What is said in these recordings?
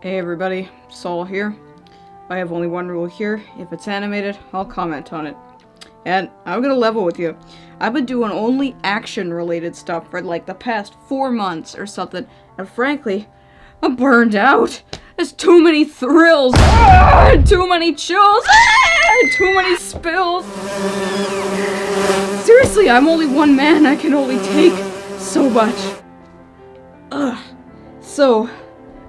Hey everybody, Sol here. I have only one rule here. If it's animated, I'll comment on it. And I'm gonna level with you. I've been doing only action-related stuff for like the past 4 months or something, and frankly, I'm burned out. There's too many thrills, too many chills, too many spills. Seriously, I'm only one man. I can only take so much. So,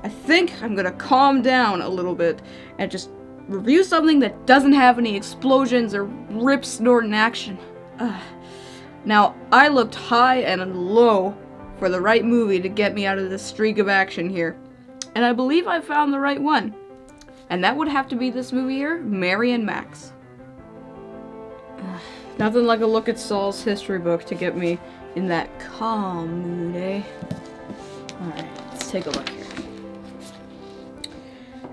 I think I'm gonna calm down a little bit and just review something that doesn't have any explosions or rip snorting action. Now, I looked high and low for the right movie to get me out of this streak of action here, and I believe I found the right one. And that would have to be this movie here, Mary and Max. Nothing like a look at Sol's history book to get me in that calm mood, eh? Alright, let's take a look here.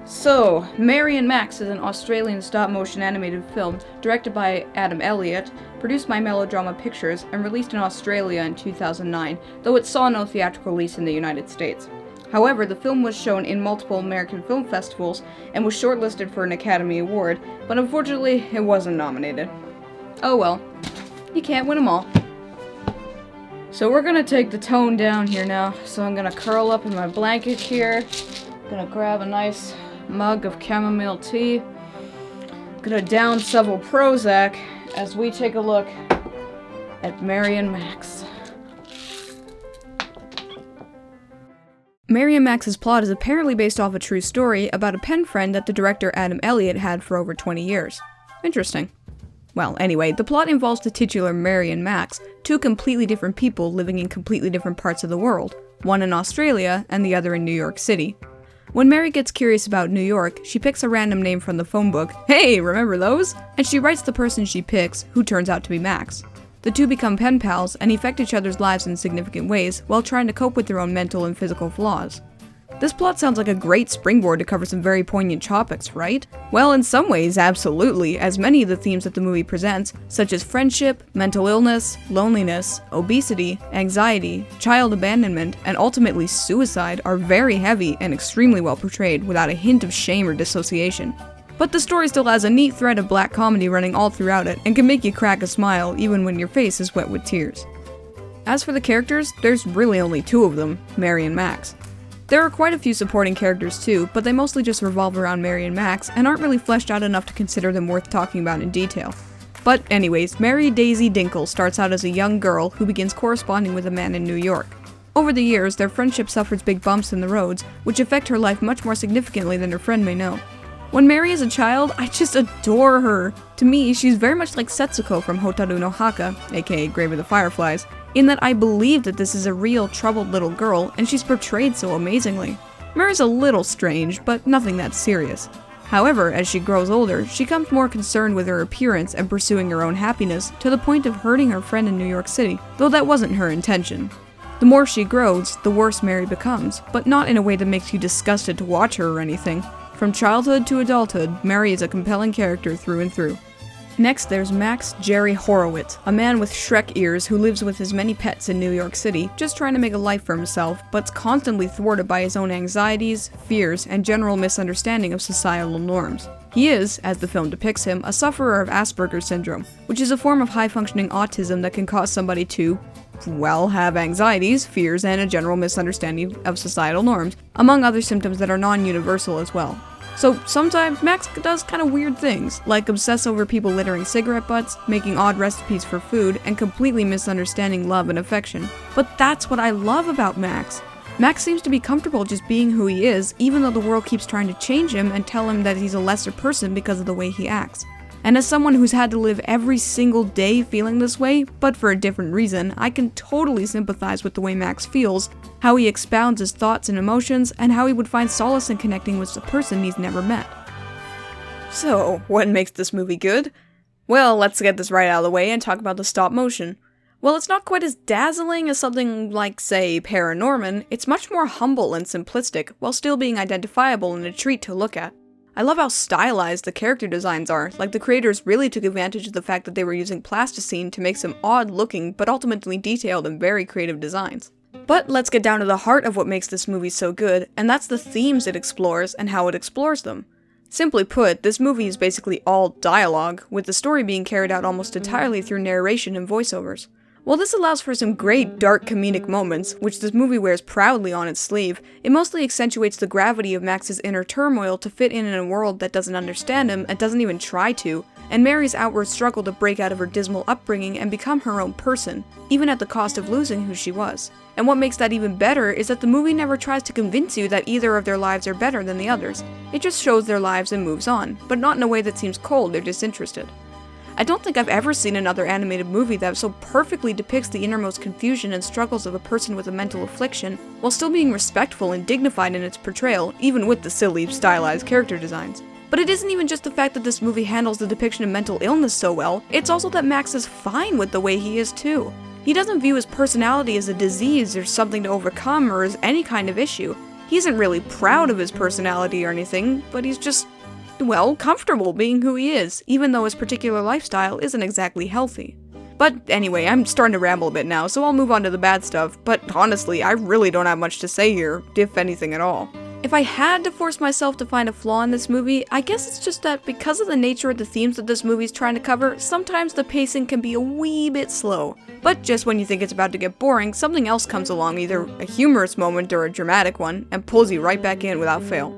So, Mary and Max is an Australian stop-motion animated film directed by Adam Elliott, produced by Melodrama Pictures, and released in Australia in 2009, though it saw no theatrical release in the United States. However, the film was shown in multiple American film festivals and was shortlisted for an Academy Award, but unfortunately, it wasn't nominated. Oh well, you can't win them all. So we're gonna take the tone down here now, so I'm gonna curl up in my blanket here, gonna grab a nice mug of chamomile tea, gonna down several Prozac as we take a look at Mary and Max. Mary and Max's plot is apparently based off a true story about a pen friend that the director Adam Elliott had for over 20 years. Interesting. Well, anyway, the plot involves the titular Mary and Max, two completely different people living in completely different parts of the world, one in Australia and the other in New York City. When Mary gets curious about New York, she picks a random name from the phone book, hey, remember those? And she writes the person she picks, who turns out to be Max. The two become pen pals and affect each other's lives in significant ways while trying to cope with their own mental and physical flaws. This plot sounds like a great springboard to cover some very poignant topics, right? Well, in some ways, absolutely, as many of the themes that the movie presents, such as friendship, mental illness, loneliness, obesity, anxiety, child abandonment, and ultimately suicide, are very heavy and extremely well portrayed without a hint of shame or dissociation. But the story still has a neat thread of black comedy running all throughout it and can make you crack a smile even when your face is wet with tears. As for the characters, there's really only two of them, Mary and Max. There are quite a few supporting characters too, but they mostly just revolve around Mary and Max and aren't really fleshed out enough to consider them worth talking about in detail. But anyways, Mary Daisy Dinkle starts out as a young girl who begins corresponding with a man in New York. Over the years, their friendship suffers big bumps in the roads, which affect her life much more significantly than her friend may know. When Mary is a child, I just adore her. To me, she's very much like Setsuko from Hotaru no Haka, aka Grave of the Fireflies, in that I believe that this is a real troubled little girl, and she's portrayed so amazingly. Mary's a little strange, but nothing that serious. However, as she grows older, she becomes more concerned with her appearance and pursuing her own happiness, to the point of hurting her friend in New York City, though that wasn't her intention. The more she grows, the worse Mary becomes, but not in a way that makes you disgusted to watch her or anything. From childhood to adulthood, Mary is a compelling character through and through. Next, there's Max Jerry Horowitz, a man with Shrek ears who lives with his many pets in New York City, just trying to make a life for himself, but's constantly thwarted by his own anxieties, fears, and general misunderstanding of societal norms. He is, as the film depicts him, a sufferer of Asperger's syndrome, which is a form of high-functioning autism that can cause somebody to, well, have anxieties, fears, and a general misunderstanding of societal norms, among other symptoms that are non-universal as well. So sometimes Max does kind of weird things, like obsess over people littering cigarette butts, making odd recipes for food, and completely misunderstanding love and affection. But that's what I love about Max. Max seems to be comfortable just being who he is, even though the world keeps trying to change him and tell him that he's a lesser person because of the way he acts. And as someone who's had to live every single day feeling this way, but for a different reason, I can totally sympathize with the way Max feels, how he expounds his thoughts and emotions, and how he would find solace in connecting with a person he's never met. So, what makes this movie good? Well, let's get this right out of the way and talk about the stop motion. While it's not quite as dazzling as something like, say, Paranorman, it's much more humble and simplistic, while still being identifiable and a treat to look at. I love how stylized the character designs are, like the creators really took advantage of the fact that they were using plasticine to make some odd-looking but ultimately detailed and very creative designs. But let's get down to the heart of what makes this movie so good, and that's the themes it explores and how it explores them. Simply put, this movie is basically all dialogue, with the story being carried out almost entirely through narration and voiceovers. While this allows for some great dark comedic moments, which this movie wears proudly on its sleeve, it mostly accentuates the gravity of Max's inner turmoil to fit in a world that doesn't understand him and doesn't even try to, and Mary's outward struggle to break out of her dismal upbringing and become her own person, even at the cost of losing who she was. And what makes that even better is that the movie never tries to convince you that either of their lives are better than the others. It just shows their lives and moves on, but not in a way that seems cold or disinterested. I don't think I've ever seen another animated movie that so perfectly depicts the innermost confusion and struggles of a person with a mental affliction, while still being respectful and dignified in its portrayal, even with the silly, stylized character designs. But it isn't even just the fact that this movie handles the depiction of mental illness so well, it's also that Max is fine with the way he is too. He doesn't view his personality as a disease or something to overcome or as any kind of issue. He isn't really proud of his personality or anything, but he's just, well, comfortable being who he is, even though his particular lifestyle isn't exactly healthy. But anyway, I'm starting to ramble a bit now, so I'll move on to the bad stuff, but honestly, I really don't have much to say here, if anything at all. If I had to force myself to find a flaw in this movie, I guess it's just that because of the nature of the themes that this movie's trying to cover, sometimes the pacing can be a wee bit slow. But just when you think it's about to get boring, something else comes along, either a humorous moment or a dramatic one, and pulls you right back in without fail.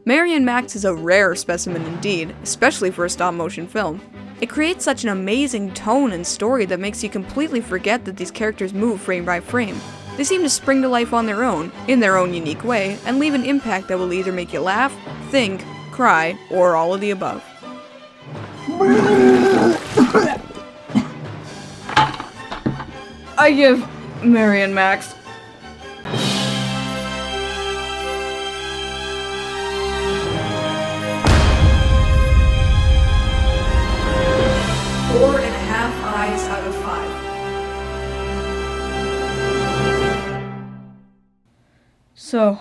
Mary and Max is a rare specimen indeed, especially for a stop-motion film. It creates such an amazing tone and story that makes you completely forget that these characters move frame by frame. They seem to spring to life on their own, in their own unique way, and leave an impact that will either make you laugh, think, cry, or all of the above. I give Mary and Max 4.5 eyes out of 5. So,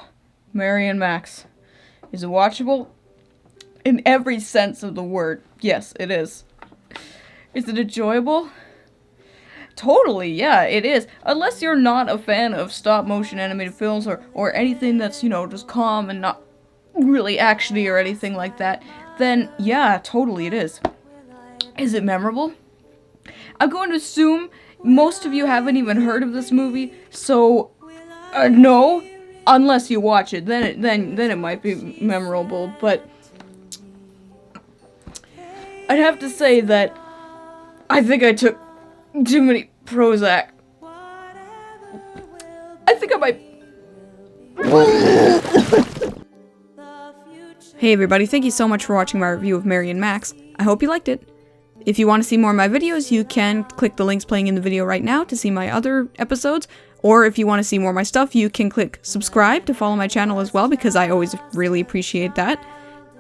Mary and Max. Is it watchable? In every sense of the word. Yes, it is. Is it enjoyable? Totally, yeah, it is. Unless you're not a fan of stop-motion animated films or anything that's, just calm and not really actiony or anything like that, then yeah, totally it is. Is it memorable? I'm going to assume most of you haven't even heard of this movie, so no, unless you watch it, then it might be memorable. But I'd have to say that I think I took too many Prozac. I think I might. Hey everybody, thank you so much for watching my review of Mary and Max. I hope you liked it. If you want to see more of my videos, you can click the links playing in the video right now to see my other episodes, or if you want to see more of my stuff, you can click subscribe to follow my channel as well, because I always really appreciate that.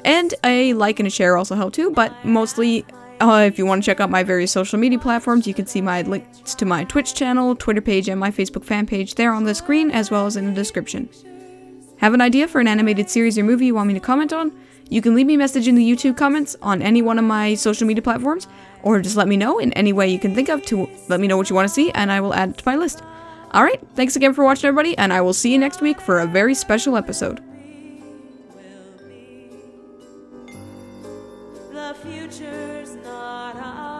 And a like and a share also help too, but mostly, if you want to check out my various social media platforms, you can see my links to my Twitch channel, Twitter page, and my Facebook fan page there on the screen, as well as in the description. Have an idea for an animated series or movie you want me to comment on? You can leave me a message in the YouTube comments on any one of my social media platforms, or just let me know in any way you can think of to let me know what you want to see, and I will add it to my list. Alright, thanks again for watching everybody, and I will see you next week for a very special episode. The future's not ours.